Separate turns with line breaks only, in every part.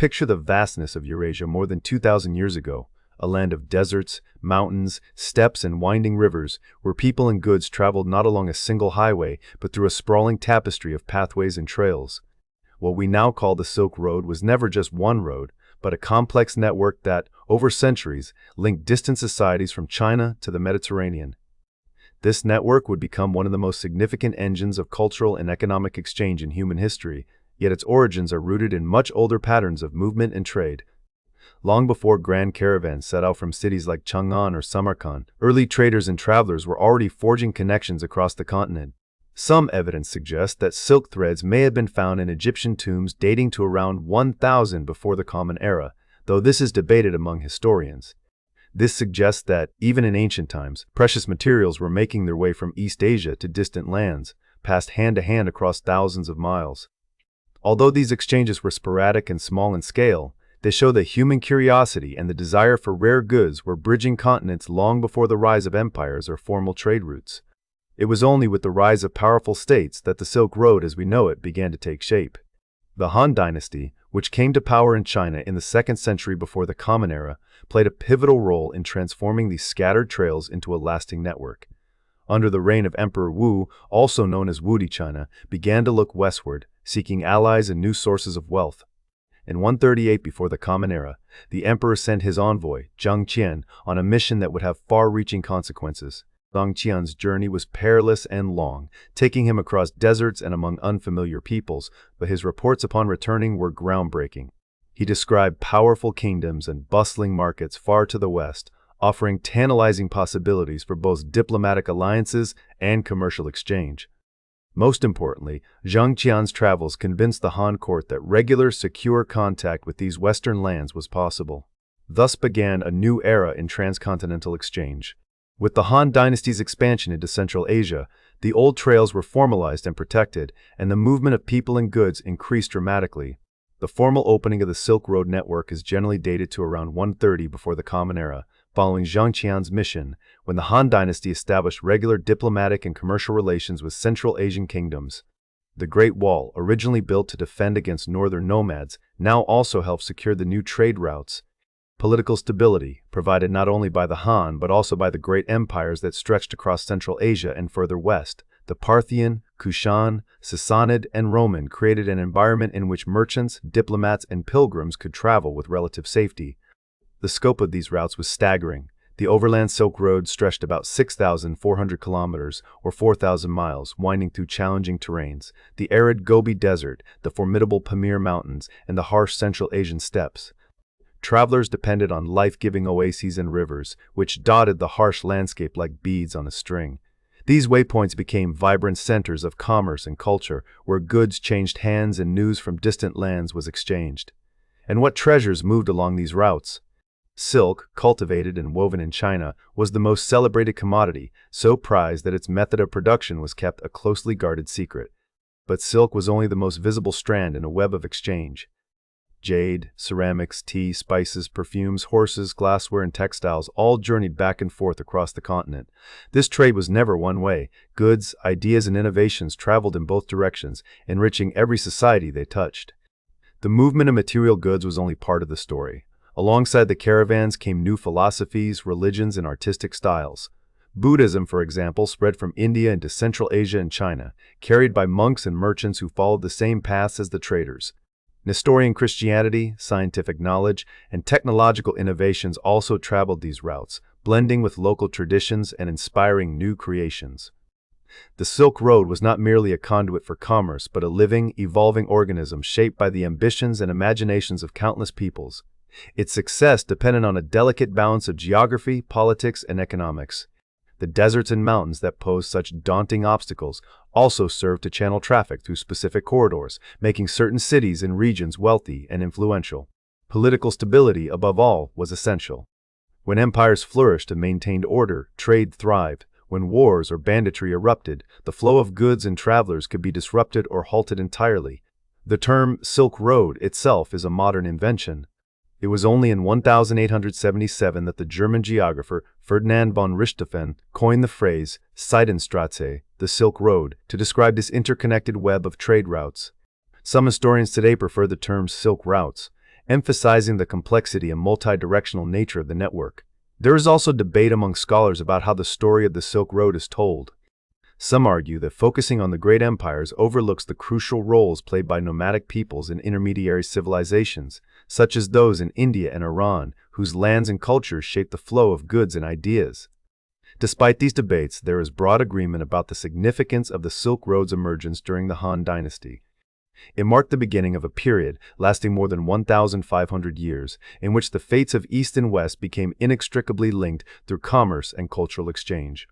picture the vastness of Eurasia more than 2,000 years ago, a land of deserts, mountains, steppes, and winding rivers, where people and goods traveled not along a single highway, but through a sprawling tapestry of pathways and trails. What we now call the Silk Road was never just one road, but a complex network that, over centuries, linked distant societies from China to the Mediterranean. This network would become one of the most significant engines of cultural and economic exchange in human history, yet its origins are rooted in much older patterns of movement and trade. Long before grand caravans set out from cities like Chang'an or Samarkand, early traders and travelers were already forging connections across the continent. Some evidence suggests that silk threads may have been found in Egyptian tombs dating to around 1000 before the Common Era, though this is debated among historians. This suggests that, even in ancient times, precious materials were making their way from East Asia to distant lands, passed hand to hand across thousands of miles. Although these exchanges were sporadic and small in scale, they show that human curiosity and the desire for rare goods were bridging continents long before the rise of empires or formal trade routes. It was only with the rise of powerful states that the Silk Road as we know it began to take shape. The Han Dynasty, which came to power in China in the 2nd century before the Common Era, played a pivotal role in transforming these scattered trails into a lasting network. Under the reign of Emperor Wu, also known as Wudi, China began to look westward, seeking allies and new sources of wealth. In 138 before the Common Era, the emperor sent his envoy, Zhang Qian, on a mission that would have far-reaching consequences. Zhang Qian's journey was perilous and long, taking him across deserts and among unfamiliar peoples, but his reports upon returning were groundbreaking. He described powerful kingdoms and bustling markets far to the west, offering tantalizing possibilities for both diplomatic alliances and commercial exchange. Most importantly, Zhang Qian's travels convinced the Han court that regular, secure contact with these western lands was possible. Thus began a new era in transcontinental exchange. With the Han dynasty's expansion into Central Asia, the old trails were formalized and protected, and the movement of people and goods increased dramatically. The formal opening of the Silk Road network is generally dated to around 130 before the Common Era, following Zhang Qian's mission, when the Han dynasty established regular diplomatic and commercial relations with Central Asian kingdoms. The Great Wall, originally built to defend against northern nomads, now also helped secure the new trade routes. Political stability, provided not only by the Han but also by the great empires that stretched across Central Asia and further west, the Parthian, Kushan, Sassanid, and Roman, created an environment in which merchants, diplomats, and pilgrims could travel with relative safety. The scope of these routes was staggering. The overland Silk Road stretched about 6,400 kilometers, or 4,000 miles, winding through challenging terrains, the arid Gobi Desert, the formidable Pamir Mountains, and the harsh Central Asian steppes. Travelers depended on life-giving oases and rivers, which dotted the harsh landscape like beads on a string. These waypoints became vibrant centers of commerce and culture, where goods changed hands and news from distant lands was exchanged. And what treasures moved along these routes? Silk, cultivated and woven in China, was the most celebrated commodity, so prized that its method of production was kept a closely guarded secret. But silk was only the most visible strand in a web of exchange. Jade, ceramics, tea, spices, perfumes, horses, glassware, and textiles all journeyed back and forth across the continent. This trade was never one way. Goods, ideas, and innovations traveled in both directions, enriching every society they touched. The movement of material goods was only part of the story. Alongside the caravans came new philosophies, religions, and artistic styles. Buddhism, for example, spread from India into Central Asia and China, carried by monks and merchants who followed the same paths as the traders. Nestorian Christianity, scientific knowledge, and technological innovations also traveled these routes, blending with local traditions and inspiring new creations. The Silk Road was not merely a conduit for commerce, but a living, evolving organism shaped by the ambitions and imaginations of countless peoples. Its success depended on a delicate balance of geography, politics, and economics. The deserts and mountains that posed such daunting obstacles also served to channel traffic through specific corridors, making certain cities and regions wealthy and influential. Political stability, above all, was essential. When empires flourished and maintained order, trade thrived. When wars or banditry erupted, the flow of goods and travelers could be disrupted or halted entirely. The term Silk Road itself is a modern invention. It was only in 1877 that the German geographer Ferdinand von Richthofen coined the phrase Seidenstraße, the Silk Road, to describe this interconnected web of trade routes. Some historians today prefer the term Silk Routes, emphasizing the complexity and multi-directional nature of the network. There is also debate among scholars about how the story of the Silk Road is told. Some argue that focusing on the great empires overlooks the crucial roles played by nomadic peoples in intermediary civilizations, such as those in India and Iran, whose lands and cultures shaped the flow of goods and ideas. Despite these debates, there is broad agreement about the significance of the Silk Road's emergence during the Han Dynasty. It marked the beginning of a period lasting more than 1,500 years, in which the fates of East and West became inextricably linked through commerce and cultural exchange.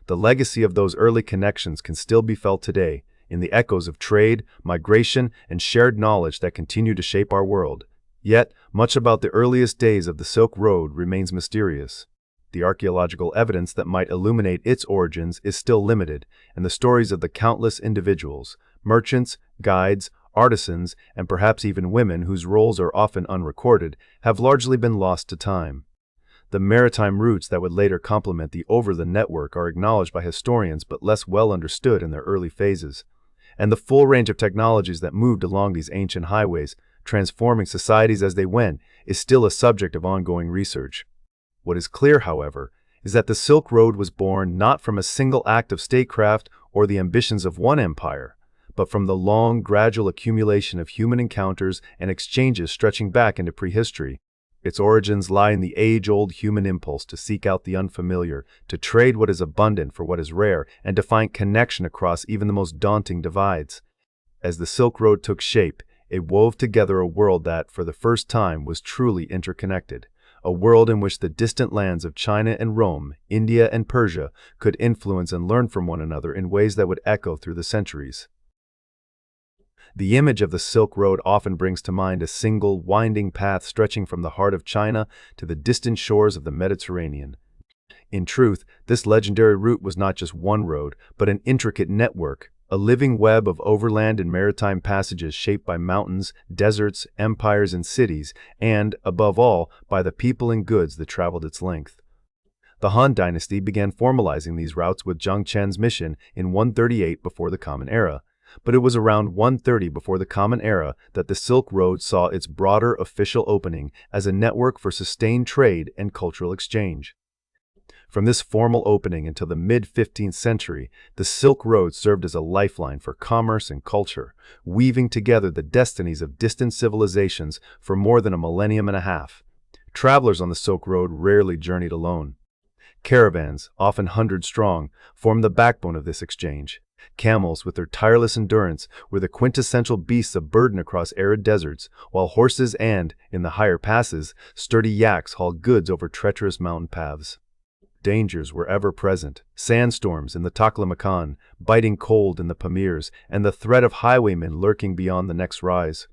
The legacy of those early connections can still be felt today, in the echoes of trade, migration, and shared knowledge that continue to shape our world. Yet, much about the earliest days of the Silk Road remains mysterious. The archaeological evidence that might illuminate its origins is still limited, and the stories of the countless individuals, merchants, guides, artisans, and perhaps even women whose roles are often unrecorded, have largely been lost to time. The maritime routes that would later complement the overland network are acknowledged by historians but less well understood in their early phases. And the full range of technologies that moved along these ancient highways, transforming societies as they went, is still a subject of ongoing research. What is clear, however, is that the Silk Road was born not from a single act of statecraft or the ambitions of one empire, but from the long, gradual accumulation of human encounters and exchanges stretching back into prehistory. Its origins lie in the age-old human impulse to seek out the unfamiliar, to trade what is abundant for what is rare, and to find connection across even the most daunting divides. As the Silk Road took shape, it wove together a world that, for the first time, was truly interconnected. A world in which the distant lands of China and Rome, India and Persia, could influence and learn from one another in ways that would echo through the centuries. The image of the Silk Road often brings to mind a single, winding path stretching from the heart of China to the distant shores of the Mediterranean. In truth, this legendary route was not just one road, but an intricate network, a living web of overland and maritime passages shaped by mountains, deserts, empires, and cities, and, above all, by the people and goods that traveled its length. The Han Dynasty began formalizing these routes with Zheng Chen's mission in 138 before the Common Era. But it was around 130 before the Common Era that the Silk Road saw its broader official opening as a network for sustained trade and cultural exchange. From this formal opening until the mid-15th century, the Silk Road served as a lifeline for commerce and culture, weaving together the destinies of distant civilizations for more than a millennium and a half. Travelers on the Silk Road rarely journeyed alone. Caravans, often hundreds strong, formed the backbone of this exchange. Camels, with their tireless endurance, were the quintessential beasts of burden across arid deserts, while horses and, in the higher passes, sturdy yaks hauled goods over treacherous mountain paths. Dangers were ever present: sandstorms in the Taklamakan, biting cold in the Pamirs, and the threat of highwaymen lurking beyond the next rise.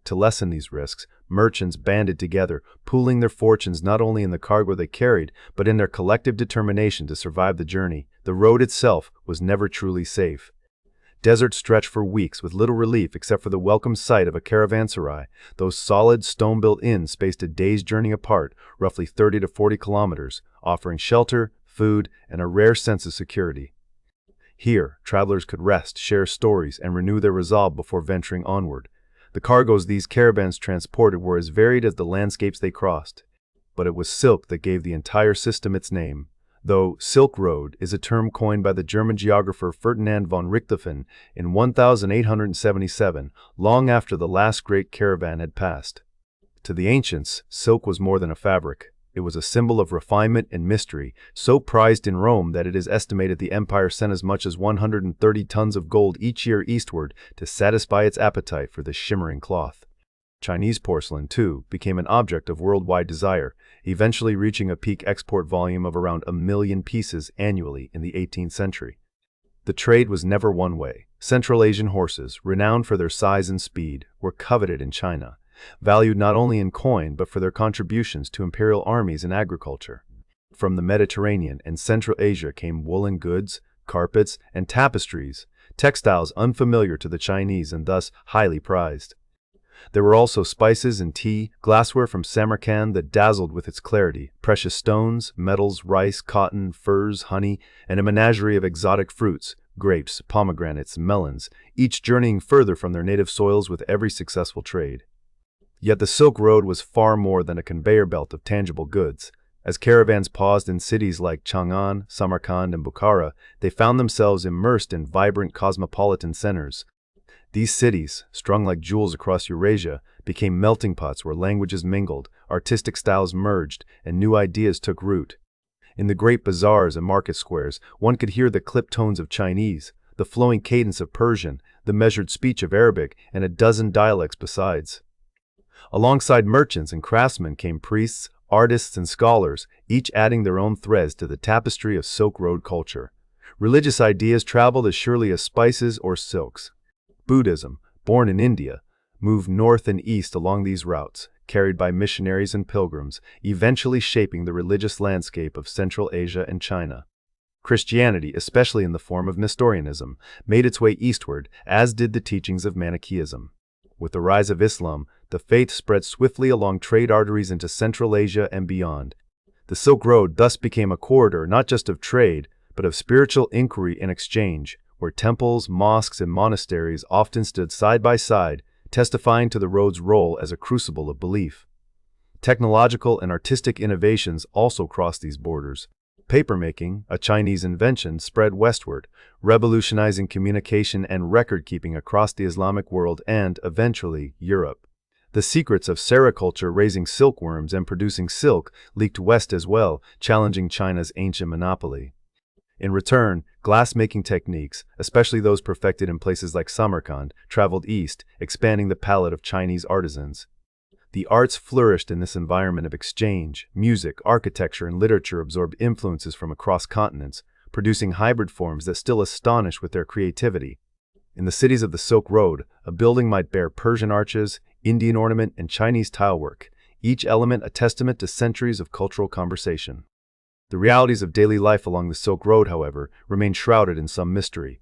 To lessen these risks, merchants banded together, pooling their fortunes not only in the cargo they carried, but in their collective determination to survive the journey. The road itself was never truly safe. Deserts stretched for weeks with little relief except for the welcome sight of a caravanserai, those solid stone-built inns spaced a day's journey apart, roughly 30 to 40 kilometers, offering shelter, food, and a rare sense of security. Here, travelers could rest, share stories, and renew their resolve before venturing onward. The cargoes these caravans transported were as varied as the landscapes they crossed. But it was silk that gave the entire system its name. Though Silk Road is a term coined by the German geographer Ferdinand von Richthofen in 1877, long after the last great caravan had passed. To the ancients, silk was more than a fabric. It was a symbol of refinement and mystery, so prized in Rome that it is estimated the empire sent as much as 130 tons of gold each year eastward to satisfy its appetite for this shimmering cloth. Chinese porcelain, too, became an object of worldwide desire, eventually reaching a peak export volume of around 1 million pieces annually in the 18th century. The trade was never one way. Central Asian horses, renowned for their size and speed, were coveted in China, valued not only in coin but for their contributions to imperial armies and agriculture. From the Mediterranean and Central Asia came woolen goods, carpets, and tapestries, textiles unfamiliar to the Chinese and thus highly prized. There were also spices and tea, glassware from Samarkand that dazzled with its clarity, precious stones, metals, rice, cotton, furs, honey, and a menagerie of exotic fruits, grapes, pomegranates, melons, each journeying further from their native soils with every successful trade. Yet the Silk Road was far more than a conveyor belt of tangible goods. As caravans paused in cities like Chang'an, Samarkand, and Bukhara, they found themselves immersed in vibrant cosmopolitan centers. These cities, strung like jewels across Eurasia, became melting pots where languages mingled, artistic styles merged, and new ideas took root. In the great bazaars and market squares, one could hear the clipped tones of Chinese, the flowing cadence of Persian, the measured speech of Arabic, and a dozen dialects besides. Alongside merchants and craftsmen came priests, artists, and scholars, each adding their own threads to the tapestry of Silk Road culture. Religious ideas traveled as surely as spices or silks. Buddhism, born in India, moved north and east along these routes, carried by missionaries and pilgrims, eventually shaping the religious landscape of Central Asia and China. Christianity, especially in the form of Nestorianism, made its way eastward, as did the teachings of Manichaeism. With the rise of Islam, the faith spread swiftly along trade arteries into Central Asia and beyond. The Silk Road thus became a corridor not just of trade, but of spiritual inquiry and exchange, where temples, mosques, and monasteries often stood side by side, testifying to the road's role as a crucible of belief. Technological and artistic innovations also crossed these borders. Papermaking, a Chinese invention, spread westward, revolutionizing communication and record-keeping across the Islamic world and, eventually, Europe. The secrets of sericulture raising silkworms and producing silk leaked west as well, challenging China's ancient monopoly. In return, glass-making techniques, especially those perfected in places like Samarkand, traveled east, expanding the palette of Chinese artisans. The arts flourished in this environment of exchange. Music, architecture, and literature absorbed influences from across continents, producing hybrid forms that still astonish with their creativity. In the cities of the Silk Road, a building might bear Persian arches, Indian ornament, and Chinese tilework, each element a testament to centuries of cultural conversation. The realities of daily life along the Silk Road, however, remain shrouded in some mystery.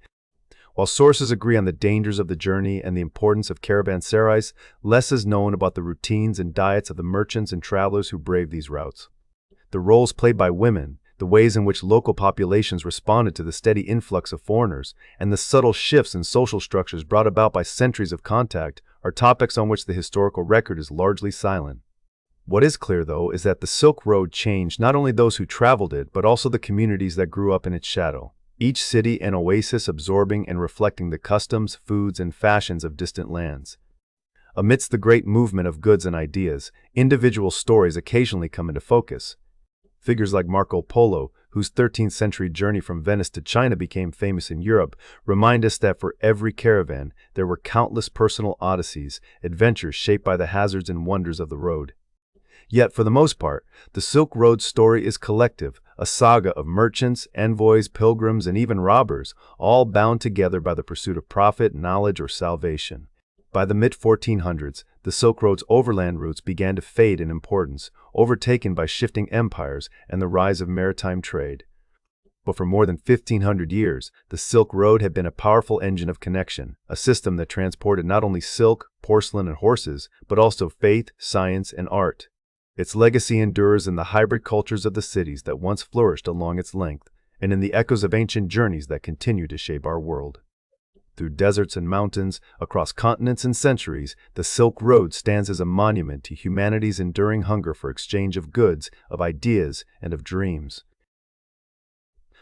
While sources agree on the dangers of the journey and the importance of caravanserais, less is known about the routines and diets of the merchants and travelers who brave these routes. The roles played by women, the ways in which local populations responded to the steady influx of foreigners, and the subtle shifts in social structures brought about by centuries of contact are topics on which the historical record is largely silent. What is clear, though, is that the Silk Road changed not only those who traveled it, but also the communities that grew up in its shadow. Each city an oasis absorbing and reflecting the customs, foods, and fashions of distant lands. Amidst the great movement of goods and ideas, individual stories occasionally come into focus. Figures like Marco Polo, whose 13th century journey from Venice to China became famous in Europe, remind us that for every caravan, there were countless personal odysseys, adventures shaped by the hazards and wonders of the road. Yet, for the most part, the Silk Road story is collective, a saga of merchants, envoys, pilgrims, and even robbers, all bound together by the pursuit of profit, knowledge, or salvation. By the mid-1400s, the Silk Road's overland routes began to fade in importance, overtaken by shifting empires and the rise of maritime trade. But for more than 1,500 years, the Silk Road had been a powerful engine of connection, a system that transported not only silk, porcelain, and horses, but also faith, science, and art. Its legacy endures in the hybrid cultures of the cities that once flourished along its length, and in the echoes of ancient journeys that continue to shape our world. Through deserts and mountains, across continents and centuries, the Silk Road stands as a monument to humanity's enduring hunger for exchange of goods, of ideas, and of dreams.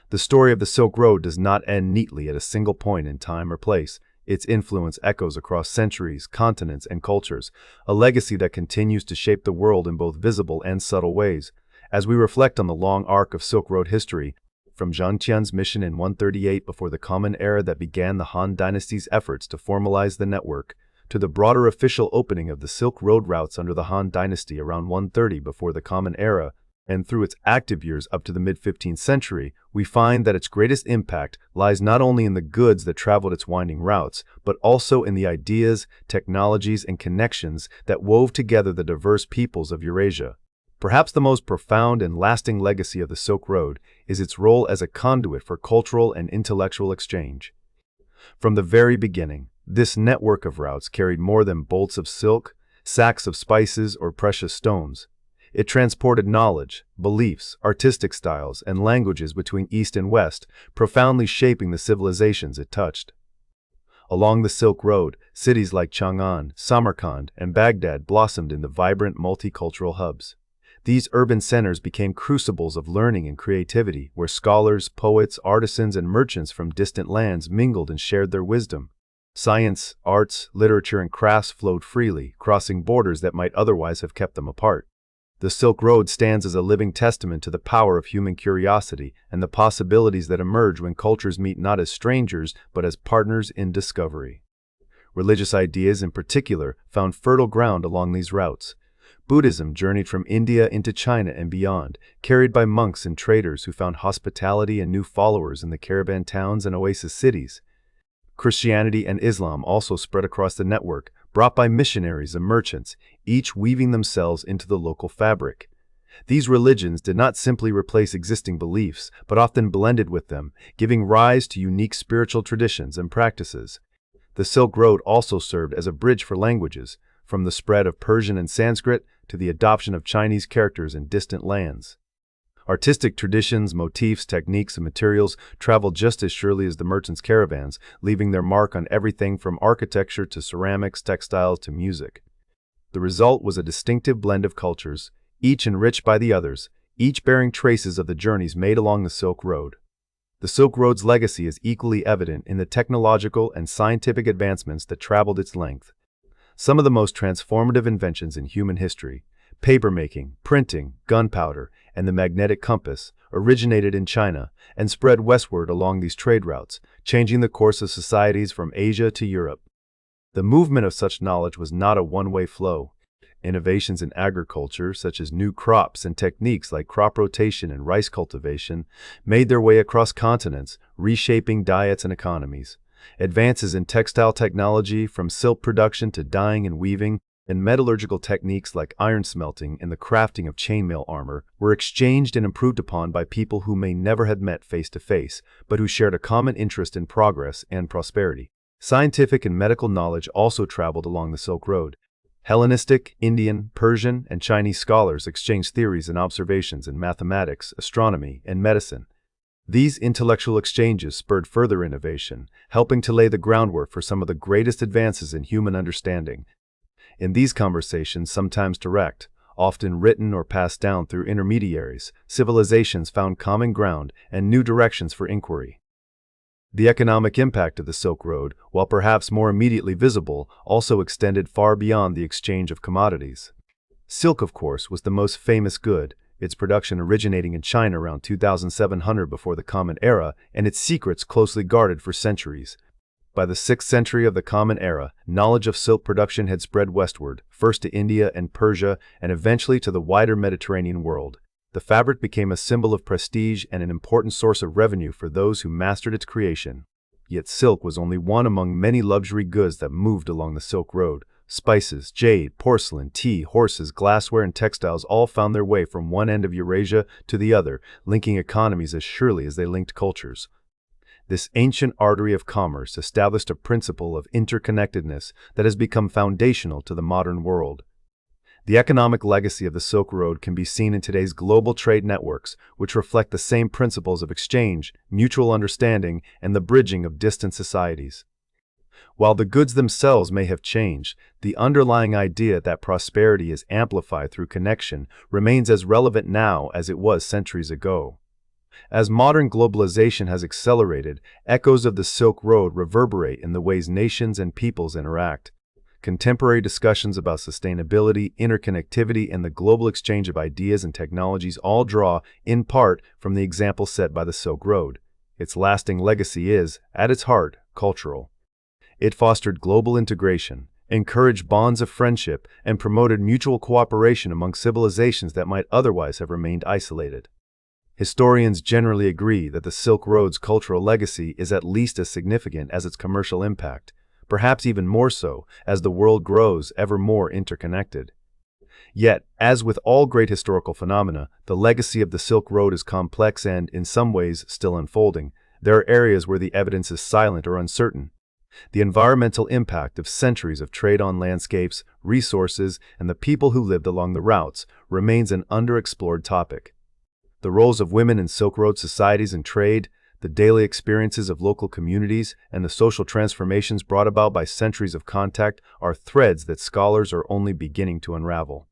The story of the Silk Road does not end neatly at a single point in time or place. Its influence echoes across centuries, continents, and cultures, a legacy that continues to shape the world in both visible and subtle ways. As we reflect on the long arc of Silk Road history, from Zhang Qian's mission in 138 before the Common Era that began the Han Dynasty's efforts to formalize the network, to the broader official opening of the Silk Road routes under the Han Dynasty around 130 before the Common Era, and through its active years up to the mid-15th century, we find that its greatest impact lies not only in the goods that traveled its winding routes, but also in the ideas, technologies, and connections that wove together the diverse peoples of Eurasia. Perhaps the most profound and lasting legacy of the Silk Road is its role as a conduit for cultural and intellectual exchange. From the very beginning, this network of routes carried more than bolts of silk, sacks of spices, or precious stones. It transported knowledge, beliefs, artistic styles, and languages between East and West, profoundly shaping the civilizations it touched. Along the Silk Road, cities like Chang'an, Samarkand, and Baghdad blossomed into vibrant multicultural hubs. These urban centers became crucibles of learning and creativity, where scholars, poets, artisans, and merchants from distant lands mingled and shared their wisdom. Science, arts, literature, and crafts flowed freely, crossing borders that might otherwise have kept them apart. The Silk Road stands as a living testament to the power of human curiosity and the possibilities that emerge when cultures meet not as strangers but as partners in discovery. Religious ideas, in particular, found fertile ground along these routes. Buddhism journeyed from India into China and beyond, carried by monks and traders who found hospitality and new followers in the caravan towns and oasis cities. Christianity and Islam also spread across the network, brought by missionaries and merchants, each weaving themselves into the local fabric. These religions did not simply replace existing beliefs, but often blended with them, giving rise to unique spiritual traditions and practices. The Silk Road also served as a bridge for languages, from the spread of Persian and Sanskrit to the adoption of Chinese characters in distant lands. Artistic traditions, motifs, techniques, and materials traveled just as surely as the merchants' caravans, leaving their mark on everything from architecture to ceramics, textiles, to music. The result was a distinctive blend of cultures, each enriched by the others, each bearing traces of the journeys made along the Silk Road. The Silk Road's legacy is equally evident in the technological and scientific advancements that traveled its length. Some of the most transformative inventions in human history, papermaking, printing, gunpowder, and the magnetic compass, originated in China and spread westward along these trade routes, changing the course of societies from Asia to Europe. The movement of such knowledge was not a one-way flow. Innovations in agriculture, such as new crops and techniques like crop rotation and rice cultivation, made their way across continents, reshaping diets and economies. Advances in textile technology, from silk production to dyeing and weaving, and metallurgical techniques like iron smelting and the crafting of chainmail armor, were exchanged and improved upon by people who may never have met face to face, but who shared a common interest in progress and prosperity. Scientific and medical knowledge also traveled along the Silk Road. Hellenistic, Indian, Persian, and Chinese scholars exchanged theories and observations in mathematics, astronomy, and medicine. These intellectual exchanges spurred further innovation, helping to lay the groundwork for some of the greatest advances in human understanding. In these conversations, sometimes direct, often written or passed down through intermediaries, civilizations found common ground and new directions for inquiry. The economic impact of the Silk Road, while perhaps more immediately visible, also extended far beyond the exchange of commodities. Silk, of course, was the most famous good, its production originating in China around 2700 before the Common Era, and its secrets closely guarded for centuries. By the 6th century of the Common Era, knowledge of silk production had spread westward, first to India and Persia, and eventually to the wider Mediterranean world. The fabric became a symbol of prestige and an important source of revenue for those who mastered its creation. Yet silk was only one among many luxury goods that moved along the Silk Road. Spices, jade, porcelain, tea, horses, glassware, and textiles all found their way from one end of Eurasia to the other, linking economies as surely as they linked cultures. This ancient artery of commerce established a principle of interconnectedness that has become foundational to the modern world. The economic legacy of the Silk Road can be seen in today's global trade networks, which reflect the same principles of exchange, mutual understanding, and the bridging of distant societies. While the goods themselves may have changed, the underlying idea that prosperity is amplified through connection remains as relevant now as it was centuries ago. As modern globalization has accelerated, echoes of the Silk Road reverberate in the ways nations and peoples interact. Contemporary discussions about sustainability, interconnectivity, and the global exchange of ideas and technologies all draw, in part, from the example set by the Silk Road. Its lasting legacy is, at its heart, cultural. It fostered global integration, encouraged bonds of friendship, and promoted mutual cooperation among civilizations that might otherwise have remained isolated. Historians generally agree that the Silk Road's cultural legacy is at least as significant as its commercial impact, perhaps even more so as the world grows ever more interconnected. Yet, as with all great historical phenomena, the legacy of the Silk Road is complex and, in some ways, still unfolding. There are areas where the evidence is silent or uncertain. The environmental impact of centuries of trade on landscapes, resources, and the people who lived along the routes remains an underexplored topic. The roles of women in Silk Road societies and trade, the daily experiences of local communities, and the social transformations brought about by centuries of contact are threads that scholars are only beginning to unravel.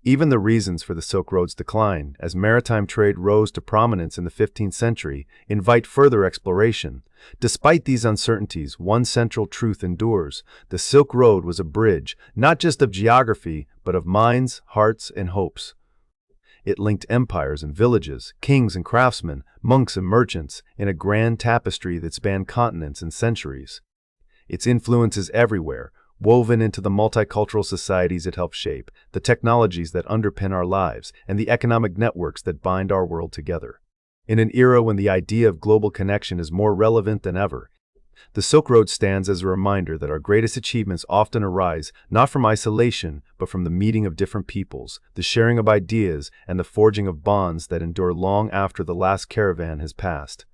Even the reasons for the Silk Road's decline, as maritime trade rose to prominence in the 15th century, invite further exploration. Despite these uncertainties, one central truth endures: the Silk Road was a bridge, not just of geography, but of minds, hearts, and hopes. It linked empires and villages, kings and craftsmen, monks and merchants, in a grand tapestry that spanned continents and centuries. Its influence is everywhere, woven into the multicultural societies it helped shape, the technologies that underpin our lives, and the economic networks that bind our world together. In an era when the idea of global connection is more relevant than ever, the Silk Road stands as a reminder that our greatest achievements often arise not from isolation, but from the meeting of different peoples, the sharing of ideas, and the forging of bonds that endure long after the last caravan has passed.